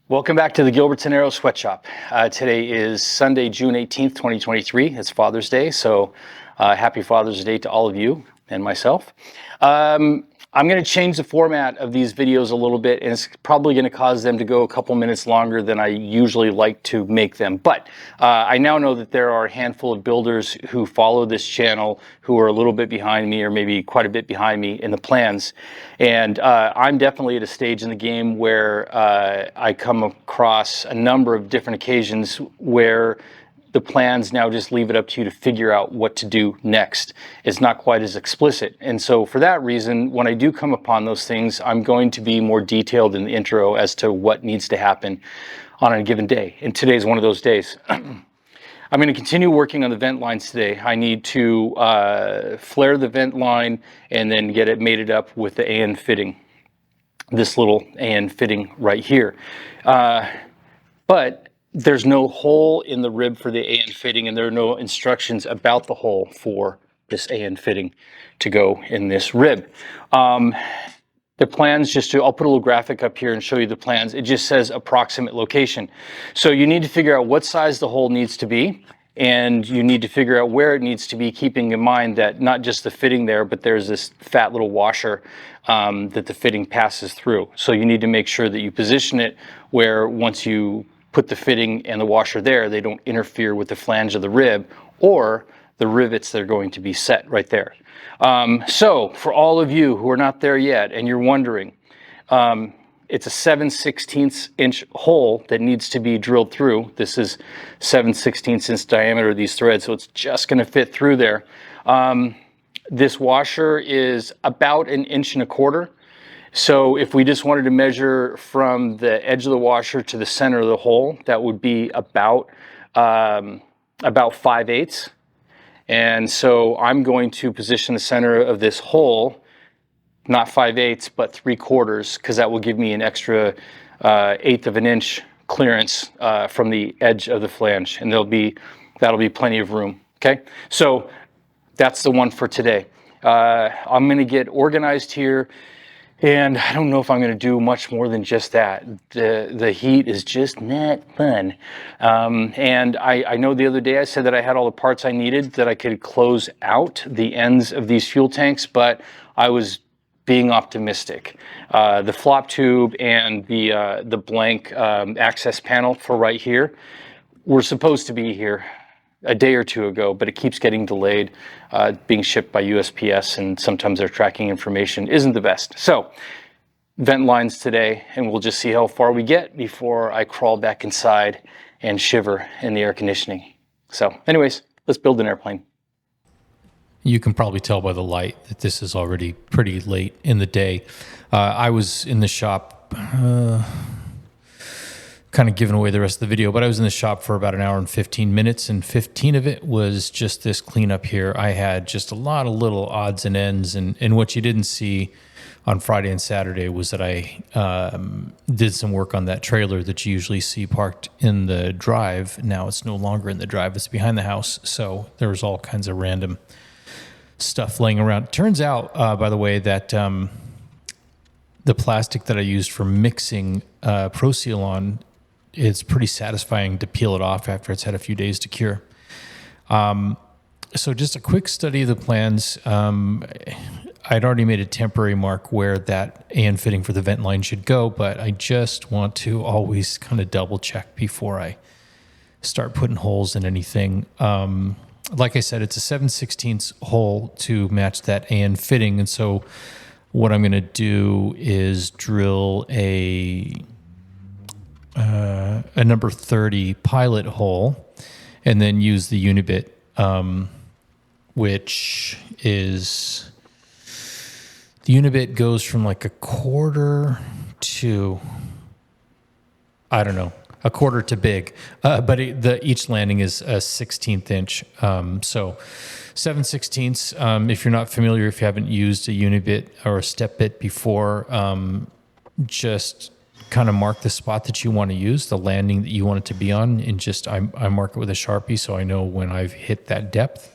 Welcome back to the Gilbertson Aero Sweatshop. Today is Sunday, June 18th, 2023. It's Father's Day, so happy Father's Day to all of you and myself. I'm going to change the format of these videos a little bit, and it's probably going to cause them to go a couple minutes longer than I usually like to make them. But I now know that there are a handful of builders who follow this channel who are a little bit behind me, or maybe quite a bit behind me in the plans. And I'm definitely at a stage in the game where I come across a number of different occasions where the plans now just leave it up to you to figure out what to do next. It's not quite as explicit. And so for that reason, when I do come upon those things, I'm going to be more detailed in the intro as to what needs to happen on a given day. And today is one of those days. I'm going to continue working on the vent lines today. I need to flare the vent line and then get it mated up with the AN fitting. This little AN fitting right here. But there's no hole in the rib for the AN fitting, and there are no instructions about the hole for this AN fitting to go in this rib. The plans, I'll put a little graphic up here and show you the plans. It just says approximate location. So you need to figure out what size the hole needs to be, and you need to figure out where it needs to be, keeping in mind that not just the fitting there, but there's this fat little washer that the fitting passes through. So you need to make sure that you position it where once you put the fitting and the washer there, they don't interfere with the flange of the rib or the rivets that are going to be set right there. So for all of you who are not there yet and you're wondering, it's a 7/16 inch hole that needs to be drilled through. This is 7/16 inch diameter of these threads, so it's just going to fit through there. This washer is about 1.25 inches. So if we just wanted to measure from the edge of the washer to the center of the hole, that would be about 5/8. And so I'm going to position the center of this hole, not 5/8, but 3/4, because that will give me an extra 1/8 of an inch clearance from the edge of the flange, and that'll be plenty of room. Okay, so that's the one for today. I'm going to get organized here. And I don't know if I'm going to do much more than just that. The heat is just not fun. And I know the other day I said that I had all the parts I needed, that I could close out the ends of these fuel tanks, but I was being optimistic. The flop tube and the blank access panel for right here were supposed to be here a day or two ago, but it keeps getting delayed, being shipped by USPS, and sometimes their tracking information isn't the best. So vent lines today, and we'll just see how far we get before I crawl back inside and shiver in the air conditioning. So anyways, let's build an airplane. You can probably tell by the light that this is already pretty late in the day. I was in the shop, kind of giving away the rest of the video, but I was in the shop for about 1 hour and 15 minutes, and 15 of it was just this cleanup here. I had just a lot of little odds and ends, and what you didn't see on Friday and Saturday was that I did some work on that trailer that you usually see parked in the drive. Now it's no longer in the drive, it's behind the house, so there was all kinds of random stuff laying around. Turns out, by the way, that the plastic that I used for mixing Pro Seal on, it's pretty satisfying to peel it off after it's had a few days to cure. So just a quick study of the plans. I'd already made a temporary mark where that AN fitting for the vent line should go, but I just want to always kind of double check before I start putting holes in anything. Like I said, it's a 7/16 hole to match that AN fitting. And so what I'm going to do is drill a number 30 pilot hole, and then use the unibit, which is, the unibit goes from like 1/4 to, I don't know, 1/4 to big, but each landing is a 1/16 inch. So 7/16. If you're not familiar, if you haven't used a unibit or a step bit before, just kind of mark the spot that you want to use, the landing that you want it to be on, and just I mark it with a Sharpie so I know when I've hit that depth.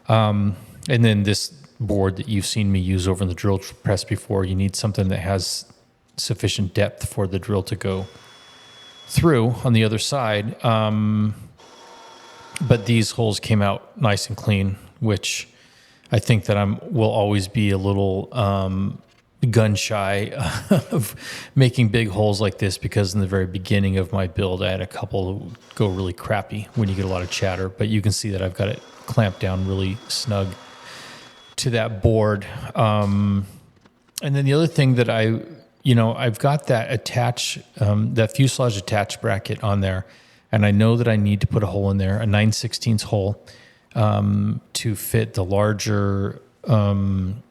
And then this board that you've seen me use over in the drill press before. You need something that has sufficient depth for the drill to go through on the other side. But these holes came out nice and clean, which I think that will always be a little gun shy of making big holes like this, because in the very beginning of my build, I had a couple go really crappy when you get a lot of chatter. But you can see that I've got it clamped down really snug to that board. And then the other thing that I've got that that fuselage attach bracket on there, and I know that I need to put a hole in there, a 9/16 hole, to fit the larger AN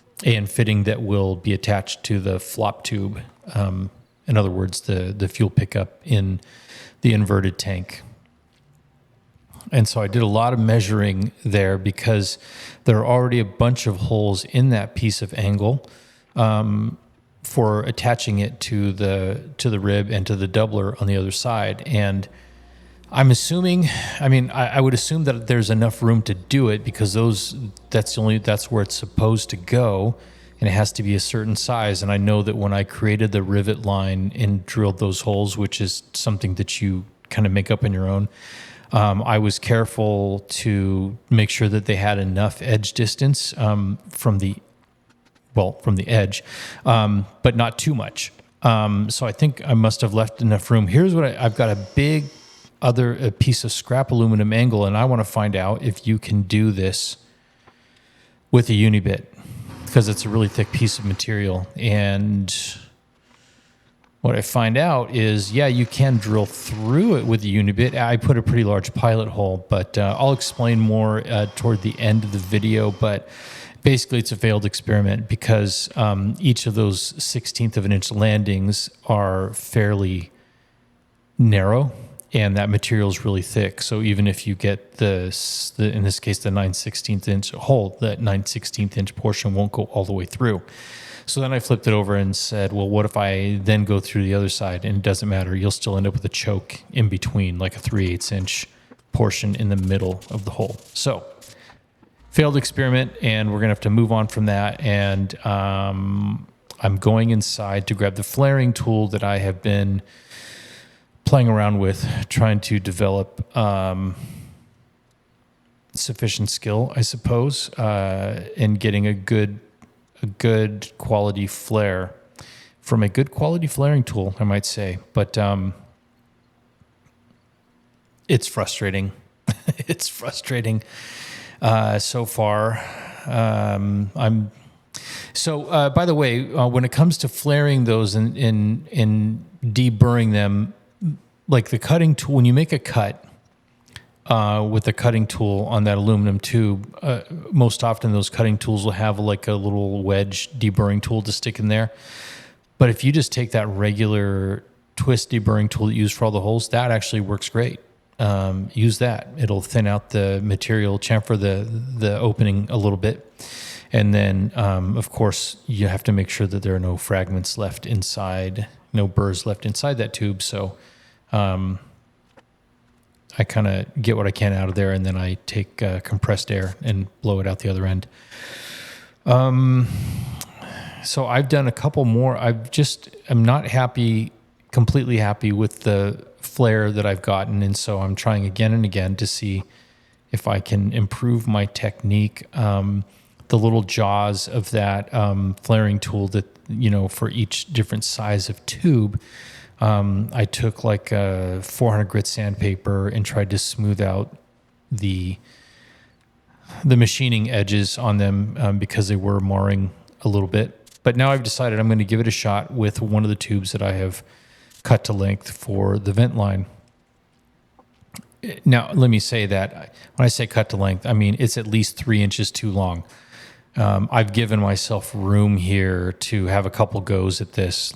fitting that will be attached to the flop tube. In other words, the fuel pickup in the inverted tank. And so I did a lot of measuring there, because there are already a bunch of holes in that piece of angle for attaching it to the rib and to the doubler on the other side. And I'm assuming, I would assume that there's enough room to do it, because that's where it's supposed to go, and it has to be a certain size. And I know that when I created the rivet line and drilled those holes, which is something that you kind of make up on your own, I was careful to make sure that they had enough edge distance from the edge, but not too much. So I think I must have left enough room. Here's what I've got: a piece of scrap aluminum angle, and I want to find out if you can do this with a unibit, because it's a really thick piece of material. And what I find out is, yeah, you can drill through it with a unibit. I put a pretty large pilot hole, but I'll explain more toward the end of the video. But basically, it's a failed experiment, because each of those 1/16 of an inch landings are fairly narrow, and that material is really thick. So even if you get in this case, the 9/16 inch hole, that 9/16 inch portion won't go all the way through. So then I flipped it over and said, well, what if I then go through the other side? And it doesn't matter. You'll still end up with a choke in between, like a 3/8 inch portion in the middle of the hole. So failed experiment, and we're going to have to move on from that. And I'm going inside to grab the flaring tool that I have been playing around with, trying to develop sufficient skill, I suppose, in getting a good quality flare from a good quality flaring tool, I might say. But it's frustrating. It's frustrating so far. By the way, when it comes to flaring those and deburring them, like the cutting tool, when you make a cut with the cutting tool on that aluminum tube, most often those cutting tools will have like a little wedge deburring tool to stick in there. But if you just take that regular twist deburring tool that you use for all the holes, that actually works great. Use that. It'll thin out the material, chamfer the opening a little bit. And then, of course, you have to make sure that there are no fragments left inside, no burrs left inside that tube. So I kind of get what I can out of there, and then I take compressed air and blow it out the other end. So I've done a couple more. I'm not completely happy with the flare that I've gotten, and so I'm trying again and again to see if I can improve my technique. The little jaws of that flaring tool that, for each different size of tube, I took like a 400 grit sandpaper and tried to smooth out the machining edges on them because they were marring a little bit. But now I've decided I'm going to give it a shot with one of the tubes that I have cut to length for the vent line. Now, let me say that when I say cut to length, I mean it's at least 3 inches too long. I've given myself room here to have a couple goes at this,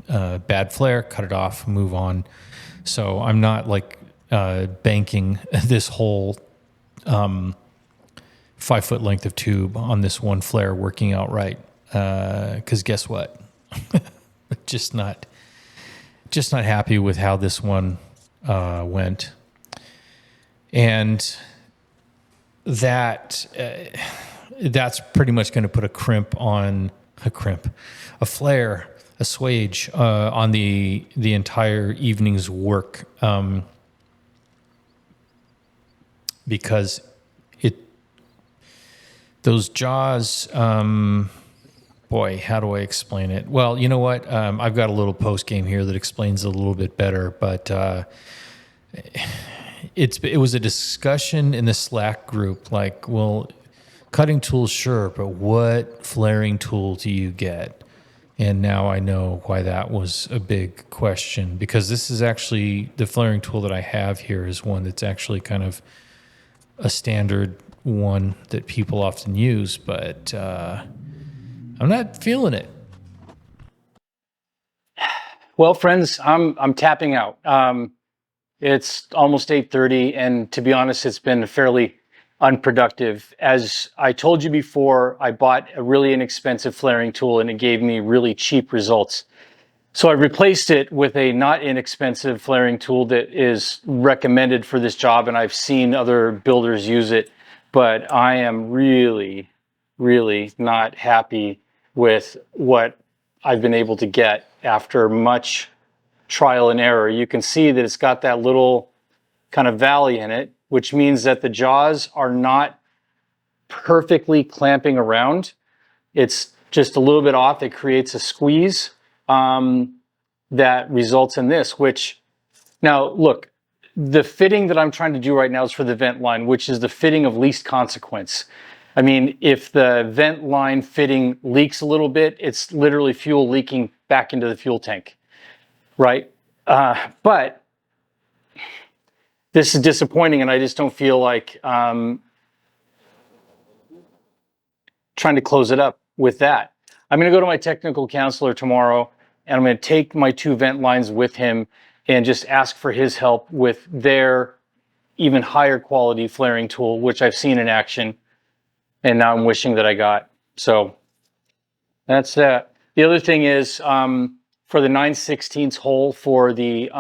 bad flare, cut it off, move on. So I'm not banking this whole 5 foot length of tube on this one flare working out right. Because guess what? just not happy with how this one went. And that that's pretty much going to put a flare, a swage on the entire evening's work, because those jaws, boy, how do I explain it? Well, you know what? I've got a little post game here that explains it a little bit better, but it was a discussion in the Slack group, like, well, cutting tools, sure, but what flaring tool do you get? And now I know why that was a big question, because this is actually, the flaring tool that I have here is one that's actually kind of a standard one that people often use, but I'm not feeling it. Well, friends, I'm tapping out. It's almost 8:30, and to be honest, it's been fairly unproductive. As I told you before, I bought a really inexpensive flaring tool, and it gave me really cheap results. So I replaced it with a not inexpensive flaring tool that is recommended for this job, and I've seen other builders use it, but I am really, really not happy with what I've been able to get after much trial and error. You can see that it's got that little kind of valley in it, which means that the jaws are not perfectly clamping around. It's just a little bit off. It creates a squeeze that results in this, which, now look, the fitting that I'm trying to do right now is for the vent line, which is the fitting of least consequence. I mean, if the vent line fitting leaks a little bit, it's literally fuel leaking back into the fuel tank, right? But this is disappointing, and I just don't feel like trying to close it up with that. I'm going to go to my technical counselor tomorrow, and I'm going to take my 2 vent lines with him and just ask for his help with their even higher quality flaring tool, which I've seen in action, and now I'm wishing that I got. So that's that. The other thing is, for the 9/16 hole for the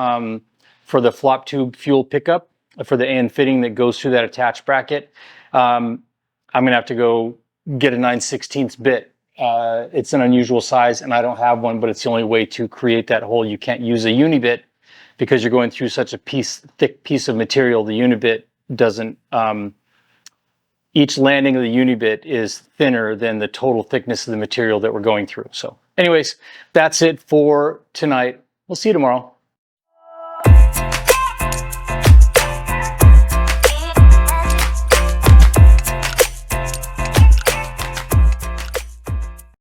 flop tube fuel pickup, for the AN fitting that goes through that attached bracket, I'm going to have to go get a 9/16 bit. It's an unusual size, and I don't have one, but it's the only way to create that hole. You can't use a unibit because you're going through such a thick piece of material. The unibit doesn't, each landing of the unibit is thinner than the total thickness of the material that we're going through. So anyways, that's it for tonight. We'll see you tomorrow.